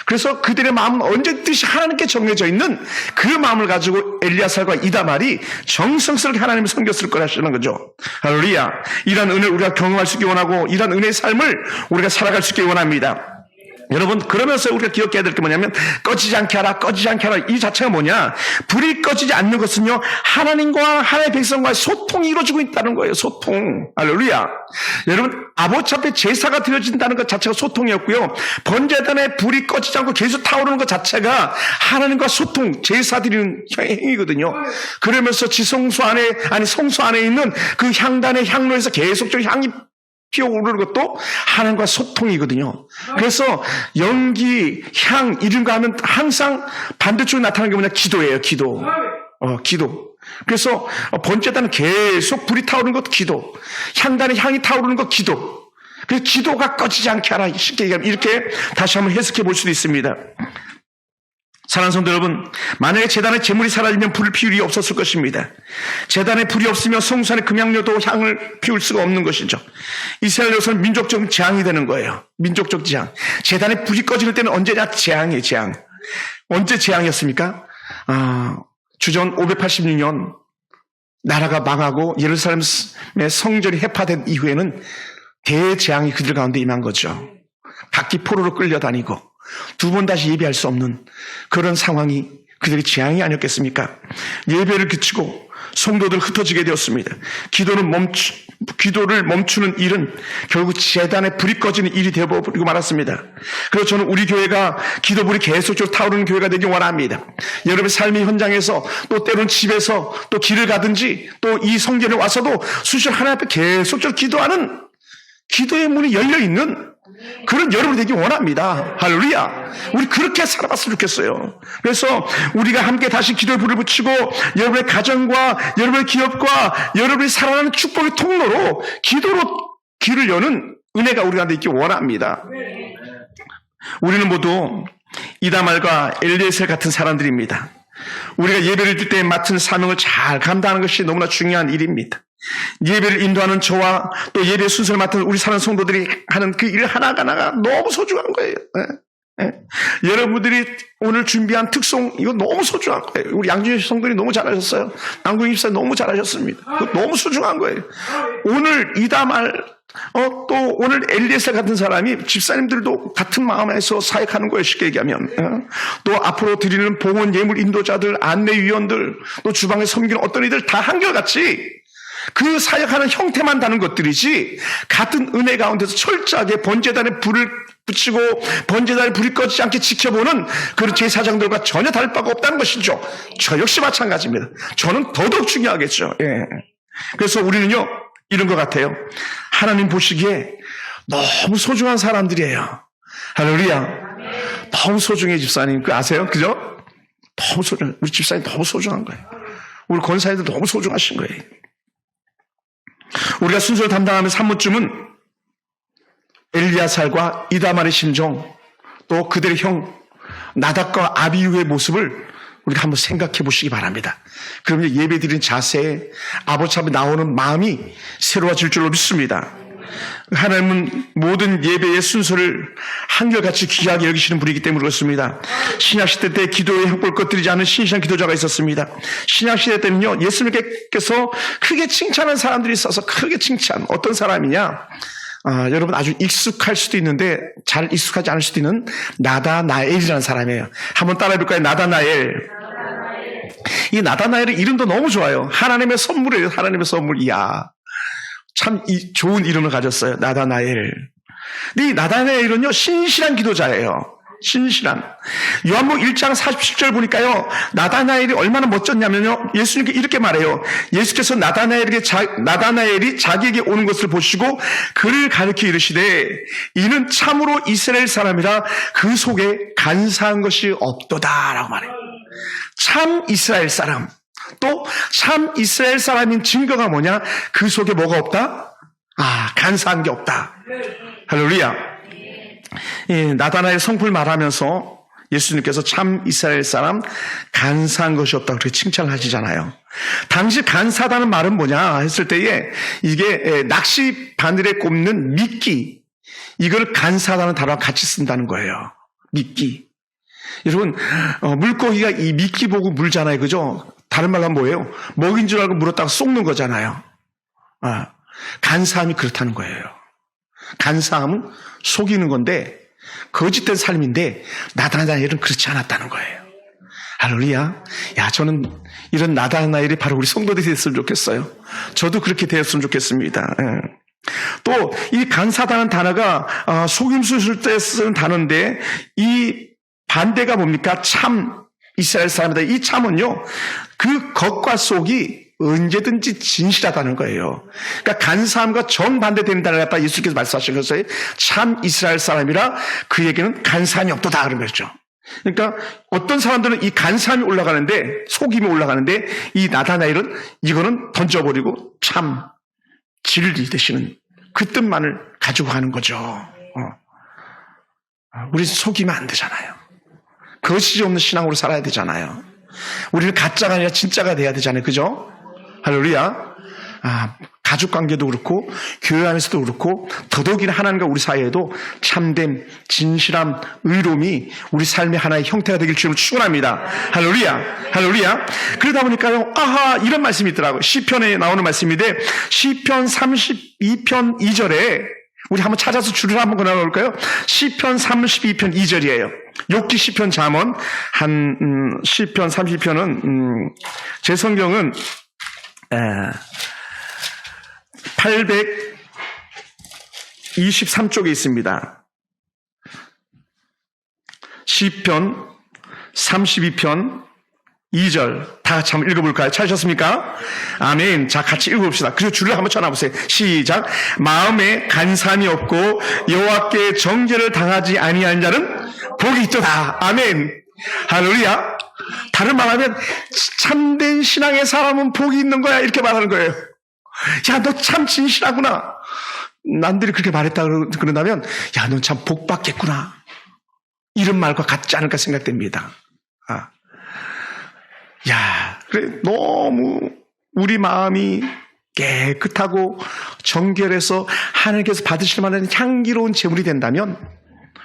그래서 그들의 마음은 언제든지 하나님께 정해져 있는 그 마음을 가지고 엘리야살과 이다말이 정성스럽게 하나님을 섬겼을 거라 하시는 거죠. 할렐루야. 이런 은혜를 우리가 경험할 수 있게 원하고 이런 은혜의 삶을 우리가 살아갈 수 있게 원합니다. 여러분, 그러면서 우리가 기억해야 될 게 뭐냐면 꺼지지 않게 하라, 꺼지지 않게 하라. 이 자체가 뭐냐? 불이 꺼지지 않는 것은요, 하나님과 하나님의 백성과의 소통이 이루어지고 있다는 거예요. 소통. 할렐루야. 여러분, 아버지 앞에 제사가 드려진다는 것 자체가 소통이었고요, 번제단에 불이 꺼지지 않고 계속 타오르는 것 자체가 하나님과 소통, 제사 드리는 행위거든요. 그러면서 성소 안에 있는 그 향단의 향로에서 계속적으로 향이 피어오르는 것도 하나님과 소통이거든요. 그래서 연기, 향 이런 거 하면 항상 반대쪽에 나타나는 게 뭐냐? 기도예요. 기도. 기도. 그래서 번제단은 계속 불이 타오르는 것도 기도, 향단의 향이 타오르는 것 기도. 그래서 기도가 꺼지지 않게 하라. 쉽게 얘기하면 이렇게 다시 한번 해석해 볼 수도 있습니다. 사랑하는 성도 여러분, 만약에 제단의 제물이 사라지면 불을 피울 일이 없었을 것입니다. 제단에 불이 없으면 성소 안에 금향료도 향을 피울 수가 없는 것이죠. 이스라엘 여서는 민족적 재앙이 되는 거예요. 민족적 재앙. 제단에 불이 꺼지는 때는 언제냐? 재앙이에요. 재앙. 언제 재앙이었습니까? 주전 586년 나라가 망하고 예루살렘의 성전이 해파된 이후에는 대재앙이 그들 가운데 임한 거죠. 각기 포로로 끌려다니고 두 번 다시 예배할 수 없는 그런 상황이 그들의 재앙이 아니었겠습니까? 예배를 그치고 성도들 흩어지게 되었습니다. 기도를 멈추는 일은 결국 제단에 불이 꺼지는 일이 되어버리고 말았습니다. 그래서 저는 우리 교회가 기도불이 계속적으로 타오르는 교회가 되길 원합니다. 여러분의 삶의 현장에서 또 때로는 집에서 또 길을 가든지 또 이 성전에 와서도 수시로 하나님 앞에 계속적으로 기도하는 기도의 문이 열려있는 그런 여러분이 되기 원합니다. 할렐루야. 우리 그렇게 살아봤으면 좋겠어요. 그래서 우리가 함께 다시 기도의 불을 붙이고 여러분의 가정과 여러분의 기업과 여러분이 살아가는 축복의 통로로 기도로 길을 여는 은혜가 우리 가운데 있기 원합니다. 우리는 모두 이다말과 엘리에셀 같은 사람들입니다. 우리가 예배를 드릴 때 맡은 사명을 잘 감당하는 것이 너무나 중요한 일입니다. 예배를 인도하는 저와 또 예배 순서를 맡은 우리 사랑하는 성도들이 하는 그 일 하나하나가 너무 소중한 거예요. 여러분들이 오늘 준비한 특송 이거 너무 소중한 거예요. 우리 양준희 성도들이 너무 잘하셨어요. 남궁희 집사 너무 잘하셨습니다. 너무 소중한 거예요. 오늘 이다말 또 오늘 엘리에셀 같은 사람이 집사님들도 같은 마음에서 사역하는 거예요. 쉽게 얘기하면 또 앞으로 드리는 봉헌 예물 인도자들, 안내위원들, 또 주방에 섬기는 어떤 이들 다 한결같이 그 사역하는 형태만 다른 것들이지 같은 은혜 가운데서 철저하게 번제단에 불을 붙이고 번제단에 불이 꺼지지 않게 지켜보는 그런 제사장들과 전혀 다를 바가 없다는 것이죠. 저 역시 마찬가지입니다. 저는 더더욱 중요하겠죠. 예. 그래서 우리는요 이런 것 같아요. 하나님 보시기에 너무 소중한 사람들이에요. 할렐루야. 너무 소중해. 집사님 그 아세요? 그죠? 너무 소중해. 우리 집사님 너무 소중한 거예요. 우리 권사님들 너무 소중하신 거예요. 우리가 순서를 담당하는 산무쯤은 엘리야살과 이다말의 심정, 또 그들의 형 나답과 아비후의 모습을 우리가 한번 생각해 보시기 바랍니다. 그러면 예배 드리는 자세, 아버지 앞에 나오는 마음이 새로워질 줄로 믿습니다. 하나님은 모든 예배의 순서를 한결같이 귀하게 여기시는 분이기 때문에 그렇습니다. 신약시대 때 기도에 혁볼것 드리지 않은 신실한 기도자가 있었습니다. 신약시대 때는요 예수님께서 크게 칭찬한 사람들이 있어서 크게 칭찬. 어떤 사람이냐, 여러분 아주 익숙할 수도 있는데 잘 익숙하지 않을 수도 있는 나다나엘이라는 사람이에요. 한번 따라해볼까요? 나다나엘. 이 나다나엘의 이름도 너무 좋아요. 하나님의 선물이에요. 하나님의 선물. 이야, 참 좋은 이름을 가졌어요. 나다나엘. 근데 이 나다나엘은요 신실한 기도자예요. 신실한. 요한복음 1장 47절 보니까요 나다나엘이 얼마나 멋졌냐면요 예수님께 이렇게 말해요. 예수께서 나다나엘이 자기에게 오는 것을 보시고 그를 가리켜 이르시되 이는 참으로 이스라엘 사람이라 그 속에 간사한 것이 없도다 라고 말해요. 참 이스라엘 사람. 또 참 이스라엘 사람인 증거가 뭐냐? 그 속에 뭐가 없다? 간사한 게 없다. 할렐루야. 나다나엘 성품을 말하면서 예수님께서 참 이스라엘 사람 간사한 것이 없다고 그렇게 칭찬을 하시잖아요. 당시 간사하다는 말은 뭐냐 했을 때에 이게 낚시 바늘에 꼽는 미끼, 이걸 간사하다는 단어와 같이 쓴다는 거예요. 미끼. 여러분, 물고기가 이 미끼 보고 물잖아요. 그죠? 다른 말로 하면 뭐예요? 먹인 줄 알고 물었다가 쏙는 거잖아요. 간사함이 그렇다는 거예요. 간사함은 속이는 건데, 거짓된 삶인데, 나다나엘은 그렇지 않았다는 거예요. 할렐루야. 야, 저는 이런 나다나엘이 바로 우리 성도들이 됐으면 좋겠어요. 저도 그렇게 되었으면 좋겠습니다. 또, 이 간사다는 단어가, 속임수 쓸 때 쓰는 단어인데, 이 반대가 뭡니까? 참, 이스라엘 사람이다. 이 참은요, 그 겉과 속이 언제든지 진실하다는 거예요. 그러니까 간사함과 정반대되는 단어를 갖다 예수께서 말씀하신 것을 참 이스라엘 사람이라 그에게는 간사함이 없도다. 그런 거죠. 그러니까 어떤 사람들은 이 간사함이 올라가는데, 속임이 올라가는데, 이 나다나엘은 이거는 던져버리고 참 진리 되시는 그 뜻만을 가지고 가는 거죠. 우리 속이면 안 되잖아요. 거짓이 없는 신앙으로 살아야 되잖아요. 우리는 가짜가 아니라 진짜가 돼야 되잖아요. 그죠? 할렐루야. 가족관계도 그렇고 교회 안에서도 그렇고 더더욱이나 하나님과 우리 사이에도 참됨, 진실함, 의로움이 우리 삶의 하나의 형태가 되길 주님을 축원합니다. 할렐루야. 할렐루야. 그러다 보니까요. 이런 말씀이 있더라고요. 시편에 나오는 말씀인데 시편 32편 2절에 우리 한번 찾아서 줄을 한번 걸어볼까요? 시편 32편 2절이에요. 욥기 시편 잠언 시편 32편은 제 성경은 823쪽에 있습니다. 시편 32편 2절 다 같이 한번 읽어볼까요? 찾으셨습니까? 아멘. 자, 같이 읽어봅시다. 그리고 줄을 한번 쳐놔보세요. 시작. 마음에 간사함이 없고 여호와께 정죄를 당하지 아니한 자는 복이 있도다. 아멘. 할렐루야. 다른 말하면 참된 신앙의 사람은 복이 있는 거야. 이렇게 말하는 거예요. 야, 너 참 진실하구나. 남들이 그렇게 말했다 그런다면 야, 넌 참 복 받겠구나. 이런 말과 같지 않을까 생각됩니다. 야, 그래, 너무 우리 마음이 깨끗하고 정결해서 하나님께서 받으실 만한 향기로운 제물이 된다면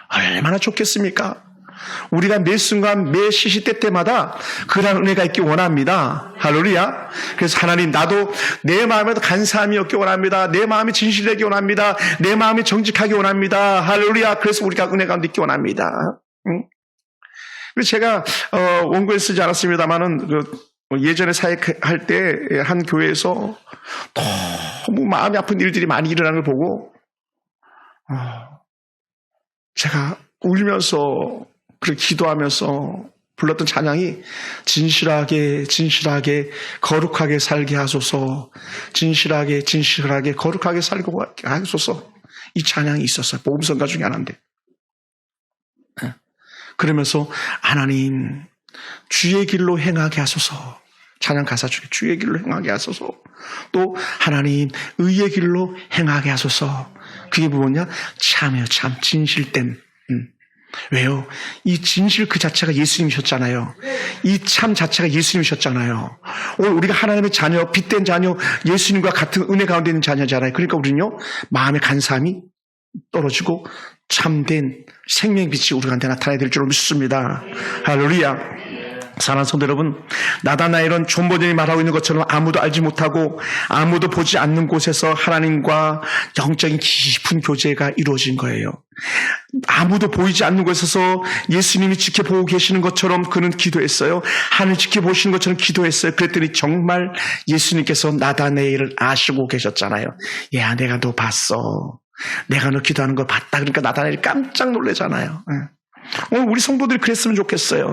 얼마나 좋겠습니까? 우리가 매 순간 매 시시때 때마다 그런 은혜가 있기 원합니다. 할렐루야. 그래서 하나님, 나도 내 마음에도 간사함이 없기 원합니다. 내 마음이 진실되기 원합니다. 내 마음이 정직하기 원합니다. 할렐루야. 그래서 우리가 은혜 가운데 있기 원합니다. 제가 원고에 쓰지 않았습니다만은 예전에 사역할 때 한 교회에서 너무 마음이 아픈 일들이 많이 일어나는 걸 보고 제가 울면서 그렇게 기도하면서 불렀던 찬양이 진실하게 거룩하게 살게 하소서, 진실하게 거룩하게 살게 하소서. 이 찬양이 있었어요. 복음성가 중에 하나인데. 그러면서 하나님 주의 길로 행하게 하소서. 찬양 가사 중에 주의 길로 행하게 하소서. 또 하나님 의의 길로 행하게 하소서. 그게 뭐냐? 참이에요. 참 진실됨. 왜요? 이 진실 그 자체가 예수님이셨잖아요. 이 참 자체가 예수님이셨잖아요. 오늘 우리가 하나님의 자녀, 빛된 자녀, 예수님과 같은 은혜 가운데 있는 자녀잖아요. 그러니까 우리는요, 마음의 간사함이 떨어지고 참된 생명빛이 우리 가운데 나타나야 될 줄 믿습니다. 할렐루야. 사랑하는 성도 여러분, 나다나엘은 존 버전이 말하고 있는 것처럼 아무도 알지 못하고 아무도 보지 않는 곳에서 하나님과 영적인 깊은 교제가 이루어진 거예요. 아무도 보이지 않는 곳에서 예수님이 지켜보고 계시는 것처럼 그는 기도했어요. 하늘 지켜보시는 것처럼 기도했어요. 그랬더니 정말 예수님께서 나다나엘을 아시고 계셨잖아요. 야, 내가 너 봤어. 내가 너 기도하는 거 봤다. 그러니까 나다나엘이 깜짝 놀라잖아요. 오늘 우리 성도들이 그랬으면 좋겠어요.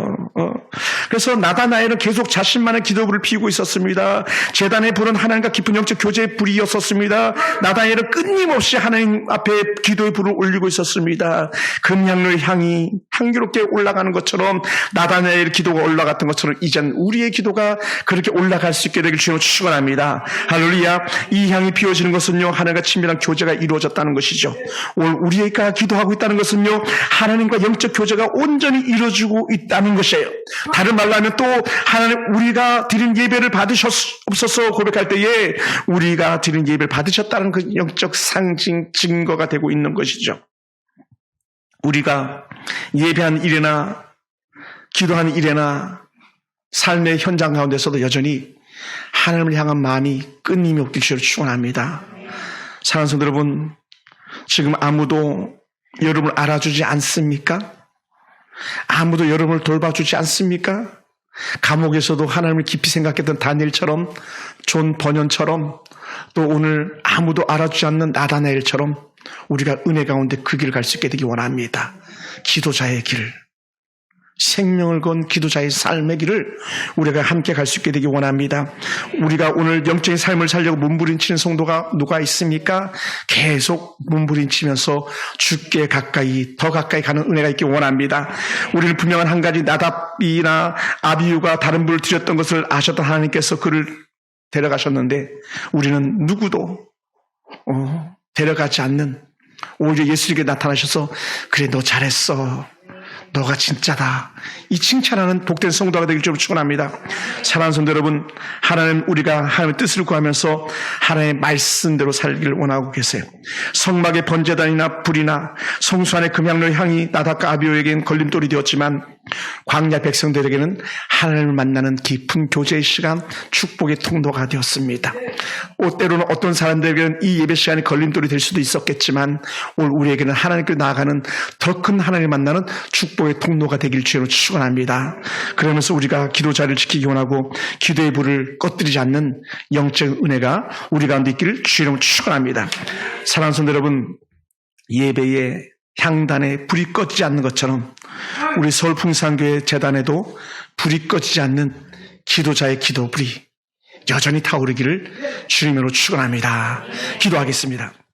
그래서 나다나엘은 계속 자신만의 기도불을 피우고 있었습니다. 제단에 불은 하나님과 깊은 영적 교제의 불이었었습니다. 나다나엘은 끊임없이 하나님 앞에 기도의 불을 올리고 있었습니다. 금향로의 향이 향기롭게 올라가는 것처럼 나다나엘의 기도가 올라갔던 것처럼 이젠 우리의 기도가 그렇게 올라갈 수 있게 되길 주님을 축원합니다. 할렐루야. 이 향이 피워지는 것은요, 하나님과 친밀한 교제가 이루어졌다는 것이죠. 오늘 우리가 기도하고 있다는 것은요, 하나님과 영적 교제가 온전히 이루어지고 있다는 것이에요. 다른 말로 하면 또 하나님, 우리가 드린 예배를 받으셨옵소서 고백할 때에 우리가 드린 예배를 받으셨다는 그 영적 상징 증거가 되고 있는 것이죠. 우리가 예배한 일이나 기도한 일이나 삶의 현장 가운데서도 여전히 하나님을 향한 마음이 끊임이 없길 주로 축원합니다. 사랑하는 성도 여러분, 지금 아무도 여러분을 알아주지 않습니까? 아무도 여러분을 돌봐주지 않습니까? 감옥에서도 하나님을 깊이 생각했던 다니엘처럼, 존 버년처럼, 또 오늘 아무도 알아주지 않는 나다나엘처럼 우리가 은혜 가운데 그 길을 갈 수 있게 되기 원합니다. 기도자의 길, 생명을 건 기도자의 삶의 길을 우리가 함께 갈 수 있게 되기 원합니다. 우리가 오늘 영적인 삶을 살려고 몸부림치는 성도가 누가 있습니까? 계속 몸부림치면서 주께 가까이, 더 가까이 가는 은혜가 있기 원합니다. 우리는 분명한 한 가지, 나답이나 아비후가 다른 분을 드렸던 것을 아셨던 하나님께서 그를 데려가셨는데 우리는 누구도 데려가지 않는, 오히려 예수님께 나타나셔서 그래 너 잘했어, 너가 진짜다, 이 칭찬하는 복된 성도가 되길 좀 축원합니다. 사랑하는 성도 여러분, 하나님, 우리가 하나님의 뜻을 구하면서 하나님의 말씀대로 살기를 원하고 계세요. 성막의 번제단이나 불이나 성수 안의 금향로 향이 나답과 아비후에게는 걸림돌이 되었지만 광야 백성들에게는 하나님을 만나는 깊은 교제의 시간, 축복의 통로가 되었습니다. 때로는 어떤 사람들에게는 이 예배 시간이 걸림돌이 될 수도 있었겠지만 오늘 우리에게는 하나님께 나아가는 더 큰 하나님을 만나는 축복의 통로가 되길 주로 축원합니다. 그러면서 우리가 기도자를 지키기 원하고 기도의 불을 꺼뜨리지 않는 영적 은혜가 우리 가운데 있기를 주로 축원합니다. 사랑하는 성도 여러분, 예배에 향단에 불이 꺼지지 않는 것처럼 우리 서울 풍산교회 재단에도 불이 꺼지지 않는 기도자의 기도 불이 여전히 타오르기를 주님으로 축원합니다. 기도하겠습니다.